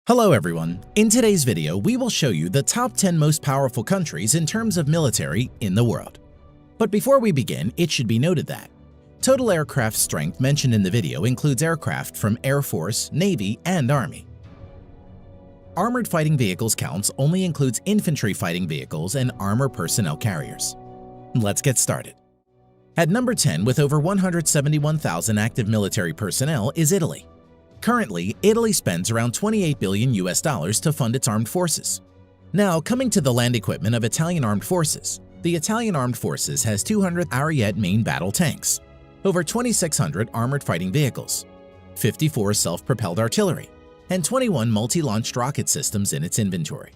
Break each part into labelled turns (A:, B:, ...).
A: Hello everyone! In today's video, we will show you the top 10 most powerful countries in terms of military in the world. But before we begin, it should be noted that total aircraft strength mentioned in the video includes aircraft from Air Force, Navy, and Army. Armored fighting vehicles counts only includes infantry fighting vehicles and armor personnel carriers. Let's get started. At number 10 with over 171,000 active military personnel is Italy. Currently, Italy spends around $28 billion to fund its armed forces. Now, coming to the land equipment of Italian armed forces, the Italian armed forces has 200 Ariete main battle tanks, over 2,600 armored fighting vehicles, 54 self-propelled artillery, and 21 multi-launched rocket systems in its inventory.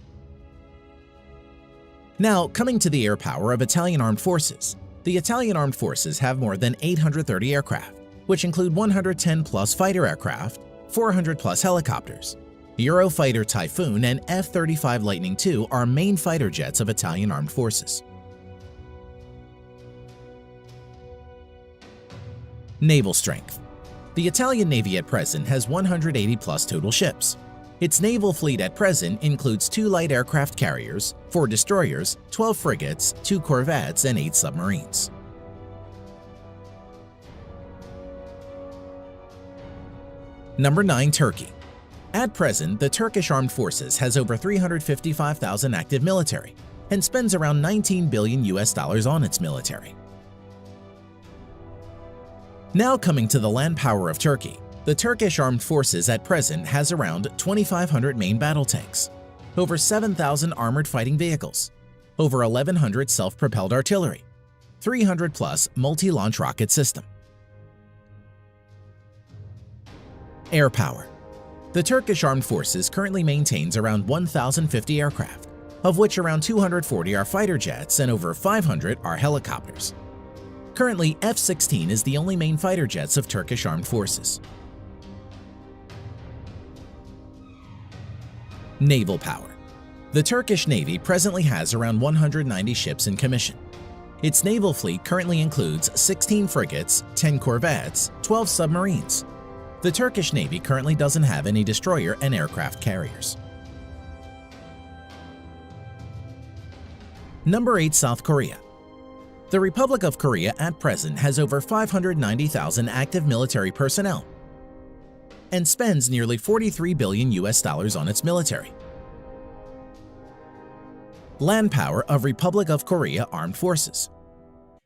A: Now, coming to the air power of Italian armed forces, the Italian armed forces have more than 830 aircraft, which include 110-plus fighter aircraft, 400-plus helicopters. Eurofighter Typhoon and F-35 Lightning II are main fighter jets of Italian armed forces. Naval strength. The Italian Navy at present has 180-plus total ships. Its naval fleet at present includes 2 light aircraft carriers, 4 destroyers, 12 frigates, 2 corvettes, and 8 submarines. Number 9. Turkey. At present, the Turkish Armed Forces has over 355,000 active military and spends around $19 billion on its military. Now coming to the land power of Turkey, the Turkish Armed Forces at present has around 2,500 main battle tanks, over 7,000 armored fighting vehicles, over 1,100 self-propelled artillery, 300-plus multi-launch rocket system. Air power. The Turkish Armed Forces currently maintains around 1,050 aircraft, of which around 240 are fighter jets and over 500 are helicopters. Currently, F-16 is the only main fighter jets of Turkish Armed Forces. Naval power. The Turkish Navy presently has around 190 ships in commission. Its naval fleet currently includes 16 frigates, 10 corvettes, 12 submarines. The Turkish Navy currently doesn't have any destroyer and aircraft carriers. Number 8. South Korea. The Republic of Korea at present has over 590,000 active military personnel and spends nearly $43 billion on its military. Land power of Republic of Korea Armed Forces.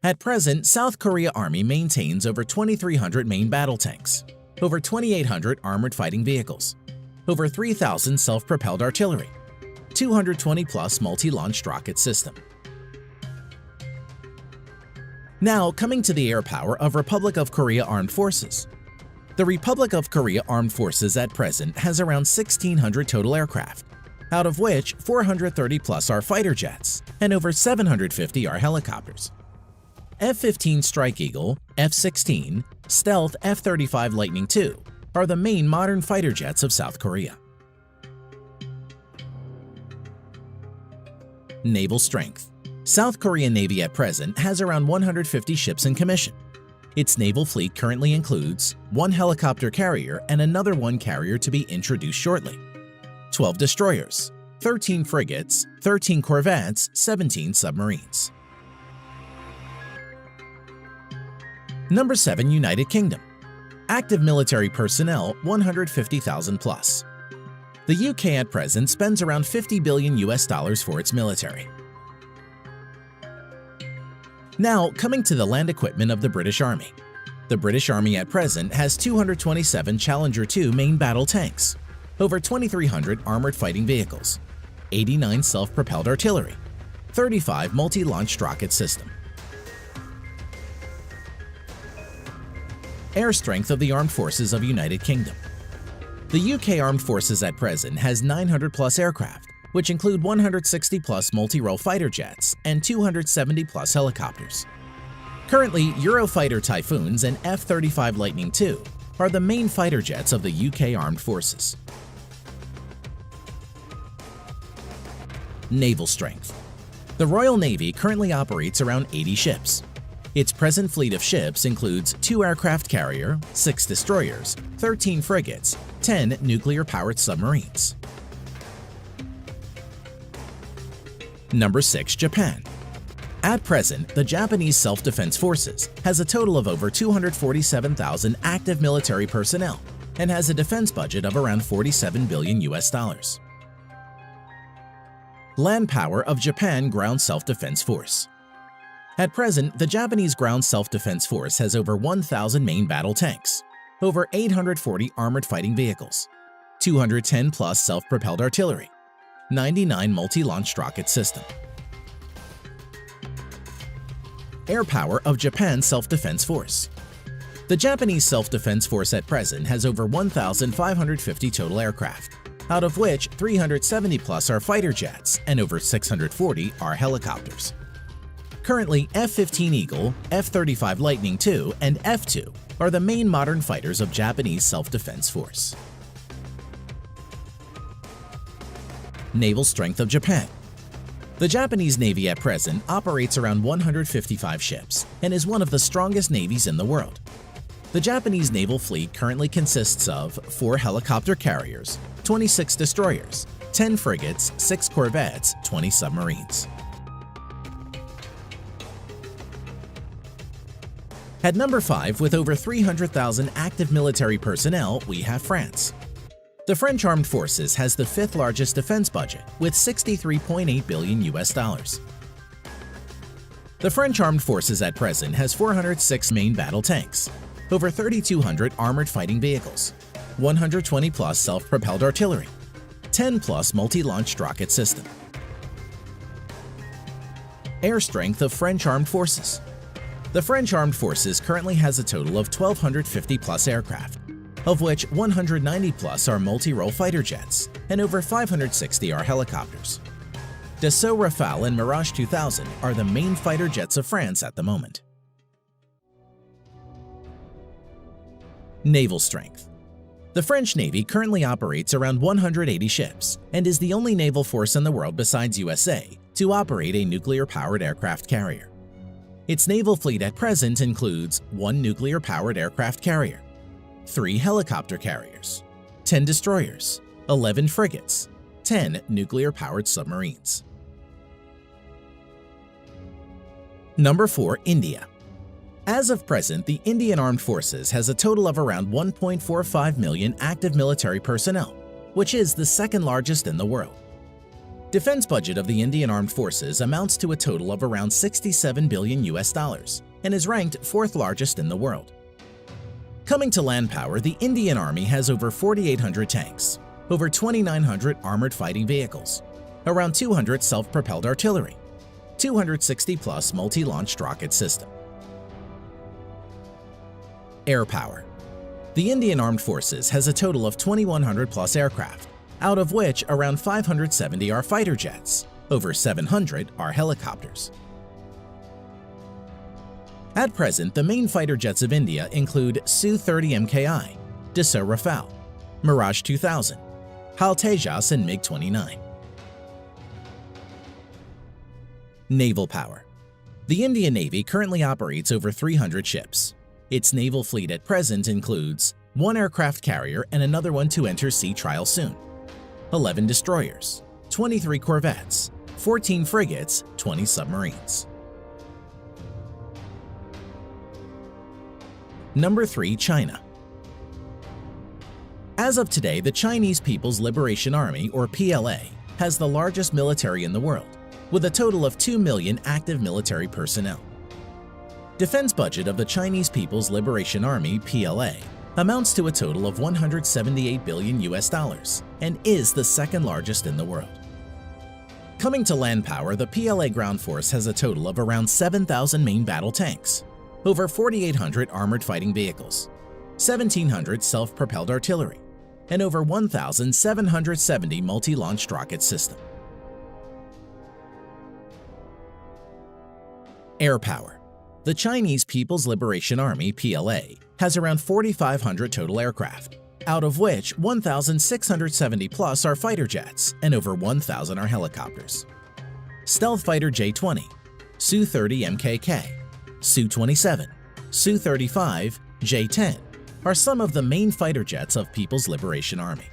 A: At present, South Korea Army maintains over 2,300 main battle tanks, over 2,800 armored fighting vehicles, over 3,000 self-propelled artillery, 220-plus multi-launched rocket system. Now, coming to the air power of Republic of Korea Armed Forces. The Republic of Korea Armed Forces at present has around 1,600 total aircraft, out of which 430-plus are fighter jets and over 750 are helicopters. F-15 Strike Eagle, F-16, Stealth F-35 Lightning II are the main modern fighter jets of South Korea. Naval strength. South Korean Navy at present has around 150 ships in commission. Its naval fleet currently includes 1 helicopter carrier and another 1 carrier to be introduced shortly, 12 destroyers, 13 frigates, 13 corvettes, 17 submarines. Number 7. United Kingdom. Active military personnel 150,000 plus. The UK at present spends around $50 billion for its military. Now, coming to the land equipment of the British Army. The British Army at present has 227 Challenger 2 main battle tanks, over 2,300 armored fighting vehicles, 89 self-propelled artillery, 35 multi-launched rocket system. Air strength of the Armed Forces of United Kingdom. The UK Armed Forces at present has 900-plus aircraft, which include 160-plus multi-role fighter jets and 270-plus helicopters. Currently, Eurofighter Typhoons and F-35 Lightning II are the main fighter jets of the UK Armed Forces. Naval strength. The Royal Navy currently operates around 80 ships. Its present fleet of ships includes 2 aircraft carrier, 6 destroyers, 13 frigates, 10 nuclear-powered submarines. Number 6. Japan. At present, the Japanese Self-Defense Forces has a total of over 247,000 active military personnel and has a defense budget of around $47 billion. Land power of Japan Ground Self-Defense Force. At present, the Japanese Ground Self-Defense Force has over 1,000 main battle tanks, over 840 armored fighting vehicles, 210 plus self-propelled artillery, 99 multi-launched rocket system. Air power of Japan Self-Defense Force. The Japanese Self-Defense Force at present has over 1,550 total aircraft, out of which 370 plus are fighter jets and over 640 are helicopters. Currently, F-15 Eagle, F-35 Lightning II, and F-2 are the main modern fighters of Japanese Self-Defense Force. Naval strength of Japan. The Japanese Navy at present operates around 155 ships and is one of the strongest navies in the world. The Japanese naval fleet currently consists of 4 helicopter carriers, 26 destroyers, 10 frigates, 6 corvettes, 20 submarines. At number 5, with over 300,000 active military personnel, we have France. The French Armed Forces has the 5th largest defense budget with $63.8 billion. The French Armed Forces at present has 406 main battle tanks, over 3,200 armored fighting vehicles, 120 plus self-propelled artillery, 10 plus multi-launched rocket system. Air strength of French Armed Forces. The French Armed Forces currently has a total of 1,250 plus aircraft, of which 190 plus are multi-role fighter jets and over 560 are helicopters. Dassault Rafale and Mirage 2000 are the main fighter jets of France at the moment. Naval strength. The French Navy currently operates around 180 ships and is the only naval force in the world besides USA to operate a nuclear-powered aircraft carrier. Its naval fleet at present includes 1 nuclear-powered aircraft carrier, 3 helicopter carriers, 10 destroyers, 11 frigates, 10 nuclear-powered submarines. Number 4. India. As of present, the Indian Armed Forces has a total of around 1.45 million active military personnel, which is the 2nd largest in the world. Defense budget of the Indian Armed Forces amounts to a total of around $67 billion and is ranked 4th largest in the world. Coming to land power, the Indian Army has over 4,800 tanks, over 2,900 armored fighting vehicles, around 200 self-propelled artillery, 260 plus multi-launched rocket system. Air power. The Indian Armed Forces has a total of 2,100 plus aircraft, out of which around 570 are fighter jets, over 700 are helicopters. At present, the main fighter jets of India include Su-30 MKI, Dassault Rafale, Mirage 2000, HAL Tejas and MiG-29. Naval power. The Indian Navy currently operates over 300 ships. Its naval fleet at present includes 1 aircraft carrier and another one to enter sea trial soon, 11 destroyers, 23 corvettes, 14 frigates, 20 submarines. Number 3. China. As of today, the Chinese People's Liberation Army, or PLA, has the largest military in the world, with a total of 2 million active military personnel. Defense budget of the Chinese People's Liberation Army, PLA, amounts to a total of $178 billion and is the 2nd largest in the world. Coming to land power, the PLA ground force has a total of around 7,000 main battle tanks, over 4,800 armored fighting vehicles, 1,700 self-propelled artillery, and over 1,770 multi-launched rocket system. Air power. The Chinese People's Liberation Army, PLA, has around 4,500 total aircraft, out of which 1,670 plus are fighter jets and over 1,000 are helicopters. Stealth Fighter J-20, Su-30 MKK, Su-27, Su-35, J-10 are some of the main fighter jets of People's Liberation Army.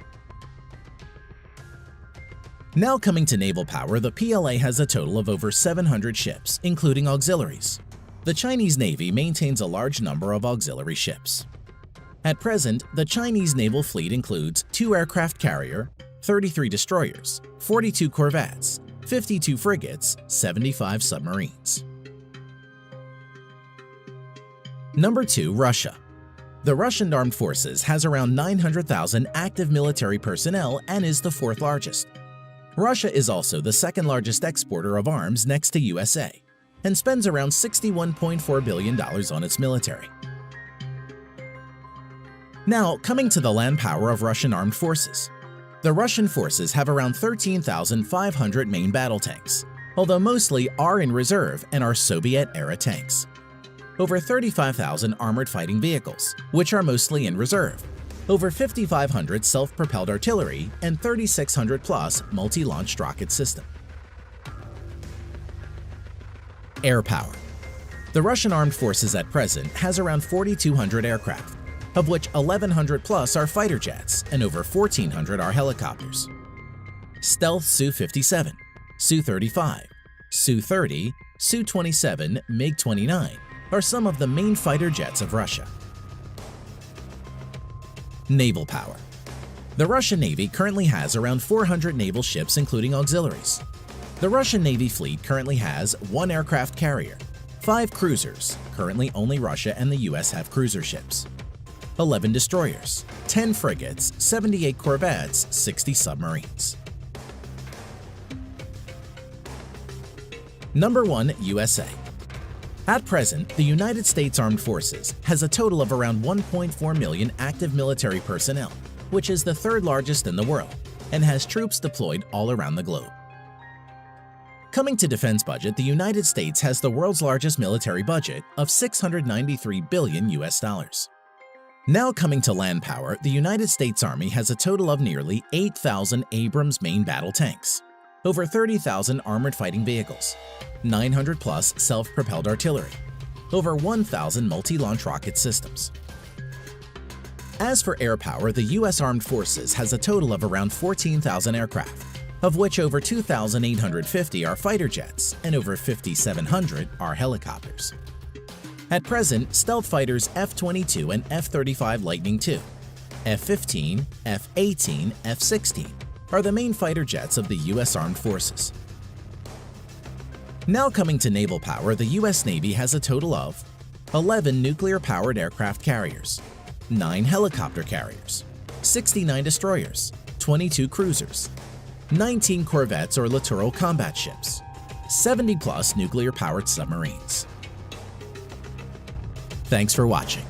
A: Now coming to naval power, the PLA has a total of over 700 ships, including auxiliaries. The Chinese Navy maintains a large number of auxiliary ships. At present, the Chinese naval fleet includes 2 aircraft carrier, 33 destroyers, 42 corvettes, 52 frigates, 75 submarines. Number 2. Russia. The Russian Armed Forces has around 900,000 active military personnel and is the 4th largest. Russia is also the 2nd largest exporter of arms next to USA and spends around $61.4 billion on its military. Now, coming to the land power of Russian armed forces. The Russian forces have around 13,500 main battle tanks, although mostly are in reserve and are Soviet-era tanks. Over 35,000 armored fighting vehicles, which are mostly in reserve. Over 5,500 self-propelled artillery and 3,600 plus multi-launched rocket system. Air power. The Russian armed forces at present has around 4,200 aircraft, of which 1,100 plus are fighter jets and over 1,400 are helicopters. Stealth Su-57, Su-35, Su-30, Su-27, MiG-29 are some of the main fighter jets of Russia. Naval power. The Russian Navy currently has around 400 naval ships including auxiliaries. The Russian Navy fleet currently has 1 aircraft carrier, 5 cruisers, currently only Russia and the US have cruiser ships, 11 destroyers, 10 frigates, 78 corvettes, 60 submarines. Number 1. USA. At present, the United States Armed Forces has a total of around 1.4 million active military personnel, which is the 3rd largest in the world, and has troops deployed all around the globe. Coming to defense budget, the United States has the world's largest military budget of $693 billion US. Now coming to land power, the United States Army has a total of nearly 8,000 Abrams main battle tanks, over 30,000 armored fighting vehicles, 900 plus self-propelled artillery, over 1,000 multi-launch rocket systems. As for air power, the U.S. Armed Forces has a total of around 14,000 aircraft, of which over 2,850 are fighter jets and over 5,700 are helicopters. At present, stealth fighters F-22 and F-35 Lightning II, F-15, F-18, F-16 are the main fighter jets of the U.S. Armed Forces. Now coming to naval power, the U.S. Navy has a total of 11 nuclear-powered aircraft carriers, 9 helicopter carriers, 69 destroyers, 22 cruisers, 19 corvettes or littoral combat ships, 70 plus nuclear-powered submarines. Thanks for watching.